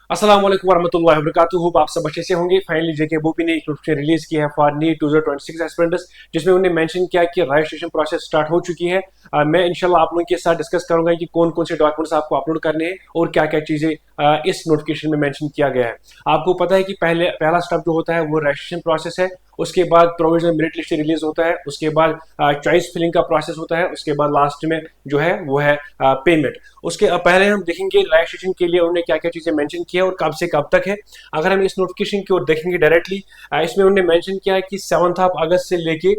अस्सलाम वालेकुम वरहमतुल्लाहि वबरकातुहू। आप सब अच्छे से होंगे। फाइनली जेके बोपी ने एक नोटिफिकेशन रिलीज किया है फॉर नीट 2026 एस्पिरेंट्स, जिसमें उन्होंने मेंशन किया कि रजिस्ट्रेशन प्रोसेस स्टार्ट हो चुकी है। मैं इंशाल्लाह आप लोगों के साथ डिस्कस करूंगा कि कौन कौन से डॉक्यूमेंट्स आपको अपलोड करने हैं और क्या क्या चीजें इस नोटिफिकेशन में मेंशन किया गया है। आपको पता है कि पहला स्टेप जो होता है वो रजिस्ट्रेशन प्रोसेस है। उसके बाद प्रोविजनल मेरिट लिस्ट रिलीज होता है। उसके बाद चॉइस फिलिंग का प्रोसेस होता है। उसके बाद लास्ट में जो है वो है पेमेंट। उसके पहले हम देखेंगे रजिस्ट्रेशन के लिए उन्होंने क्या क्या चीजें मेंशन की है और कब से कब तक है। अगर हम इस नोटिफिकेशन की ओर देखेंगे डायरेक्टली, इसमें उन्होंने मेंशन किया है कि 7 अगस्त से लेके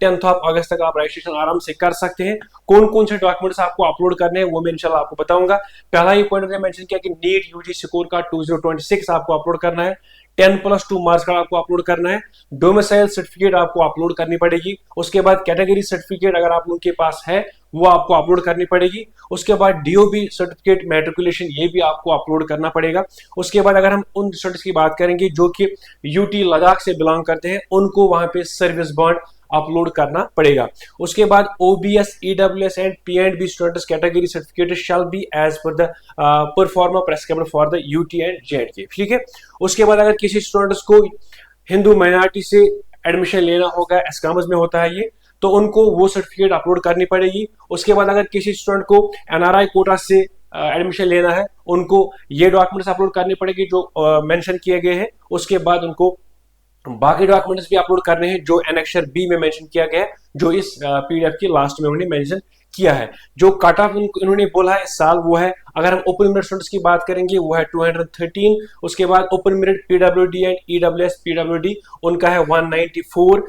10 अगस्त तक आप रजिस्ट्रेशन आराम से कर सकते हैं। कौन कौन से डॉक्यूमेंट्स आपको अपलोड करने हैं वो मैं इंशाल्लाह आपको बताऊंगा। पहला ही पॉइंट उन्होंने मेंशन किया कि नीट यूजी स्कोर कार्ड 2026 आपको अपलोड करना है। 10+2 मार्क्स कार्ड आपको अपलोड करना है। डोमिसाइल सर्टिफिकेट आपको अपलोड करनी पड़ेगी। उसके बाद कैटेगरी सर्टिफिकेट अगर आप लोगों के पास है वो आपको अपलोड करनी पड़ेगी। उसके बाद डीओबी सर्टिफिकेट मैट्रिकुलेशन ये भी आपको अपलोड करना पड़ेगा। उसके बाद अगर हम उन स्टूडेंट्स की बात करेंगे जो कि यूटी लद्दाख से बिलोंग करते हैं, उनको वहां पे सर्विस बॉन्ड अपलोड करना पड़ेगा। उसके बाद ओबीएस ईडब्ल्यूएस एंड पी&बी students category certificate shall be as per the proforma prescribed for the UT and J and K. ठीक है। उसके बाद अगर किसी स्टूडेंट्स को हिंदू माइनॉरिटी से एडमिशन लेना होगा, एस्कामस में होता है ये, तो उनको वो सर्टिफिकेट अपलोड करनी पड़ेगी। उसके बाद अगर किसी स्टूडेंट को एनआरआई कोटा से एडमिशन लेना है, उनको ये डॉक्यूमेंट्स अपलोड करनी पड़ेगी जो मेंशन किए गए हैं। उसके बाद उनको बाकी डॉक्यूमेंट्स भी अपलोड करने हैं जो एनेक्सर बी में मेंशन किया गया है, जो इस पीडीएफ की लास्ट में उन्होंने मेंशन किया है। जो कट ऑफ इन्होंने बोला है इस साल वो है, अगर हम ओपन मेरिट स्टूडेंट्स की बात करेंगे वो है 213। उसके बाद open merit PWD and EWS PWD उनका है 194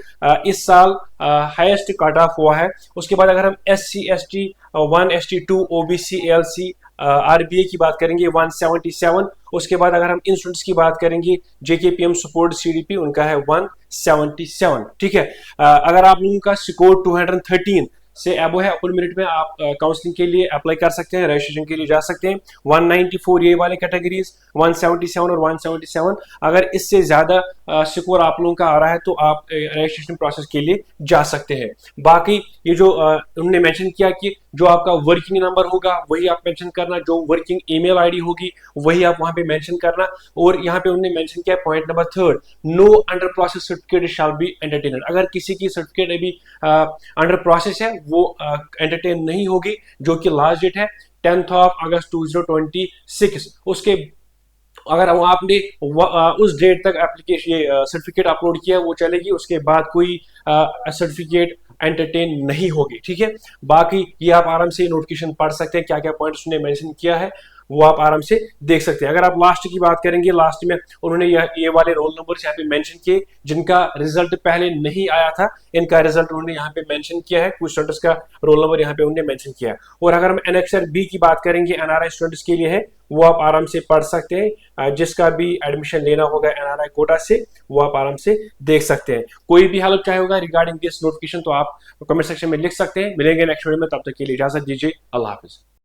इस साल हाईएस्ट कट ऑफ हुआ है। उसके बाद अगर हम SC ST 1, ST2 OBC LC RBA की बात करेंगे 177। उसके बाद अगर हम इन स्टूडेंट्स की बात करेंगे जेकेपीएम सपोर्ट सीडीपी उनका है 177। ठीक है। अगर आप लोगों का स्कोर 213 से अबो है ओपन मेरिट में आप काउंसलिंग के लिए अप्लाई कर सकते हैं, रजिस्ट्रेशन के लिए जा सकते हैं। 194 ये वाले कैटेगरीज, 177 और 177। अगर इससे ज्यादा स्कोर आप लोगों का आ रहा है तो आप रजिस्ट्रेशन प्रोसेस के लिए जा सकते हैं। बाकी ये जो उन्होंने मेंशन किया कि जो आपका वर्किंग नंबर होगा वही आप मेंशन करना, जो वर्किंग ईमेल आईडी होगी वही आप वहां पे मेंशन करना। और यहाँ पे उन्होंने मेंशन किया point number 3, no under process certificate shall be entertained. अगर किसी की सर्टिफिकेट अभी अंडर प्रोसेस है वो एंटरटेन नहीं होगी, जो कि लास्ट डेट है 10 अगस्त 2026। उसके अगर आपने उस डेट तक एप्लीकेशन ये सर्टिफिकेट अपलोड किया वो चलेगी, उसके बाद कोई सर्टिफिकेट एंटरटेन नहीं होगी। ठीक है। बाकी ये आप आराम से नोटिफिकेशन पढ़ सकते हैं, क्या क्या पॉइंट्स उन्होंने मेंशन किया है वो आप आराम से देख सकते हैं। अगर आप लास्ट की बात करेंगे, लास्ट में उन्होंने ये वाले रोल नंबर्स यहाँ पे मेंशन किए जिनका रिजल्ट पहले नहीं आया था, इनका रिजल्ट उन्होंने यहाँ पे मेंशन किया है। कुछ स्टूडेंट्स का रोल नंबर यहाँ पे उन्होंने मेंशन किया है। और अगर हम एनेक्सर बी की बात करेंगे, एनआरआई स्टूडेंट्स के लिए है, वो आप आराम से पढ़ सकते हैं। जिसका भी एडमिशन लेना होगा एनआरआई कोटा से वो आप आराम से देख सकते हैं। कोई भी हेल्प चाहे होगा रिगार्डिंग दिस नोटिफिकेशन तो आप कमेंट सेक्शन में लिख सकते हैं। मिलेंगे नेक्स्ट वीडियो में, तब तक के लिए इजाजत दीजिए। अल्लाह हाफिज।